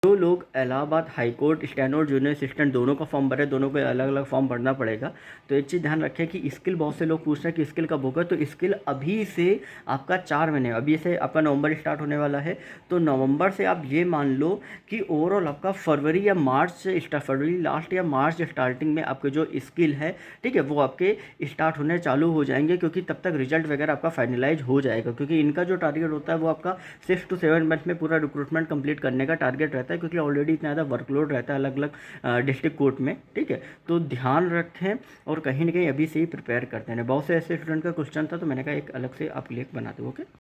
जो लोग Allahabad high court steno और जूनियर असिस्टेंट दोनों का फॉर्म भरे, दोनों को अलग अलग फॉर्म भरना पड़ेगा। तो एक चीज़ ध्यान रखें कि स्किल, बहुत से लोग पूछ रहे हैं कि स्किल कब होगा, तो स्किल अभी से आपका 4 महीने, अभी से आपका नवंबर स्टार्ट होने वाला है, तो नवंबर से आप ये मान लो कि ओवरऑल आपका फरवरी या मार्च से फरवरी लास्ट या मार्च स्टार्टिंग में आपके जो स्किल है, ठीक है, वो आपके स्टार्ट होने चालू हो जाएंगे, क्योंकि तब तक रिजल्ट वगैरह आपका फाइनलाइज हो जाएगा। क्योंकि इनका जो टारगेट होता है वो आपका 6 to 7 मंथ में पूरा रिक्रूटमेंट कंप्लीट करने का टारगेट रहता है, क्योंकि ऑलरेडी इतना ज़्यादा वर्कलोड रहता है अलग अलग डिस्ट्रिक्ट कोर्ट में, ठीक है। तो ध्यान रखें और कहीं ना कहीं अभी से ही प्रिपेयर करते हैं। बहुत से ऐसे स्टूडेंट का क्वेश्चन था, तो मैंने कहा एक अलग से आप लिए बना दो। ओके।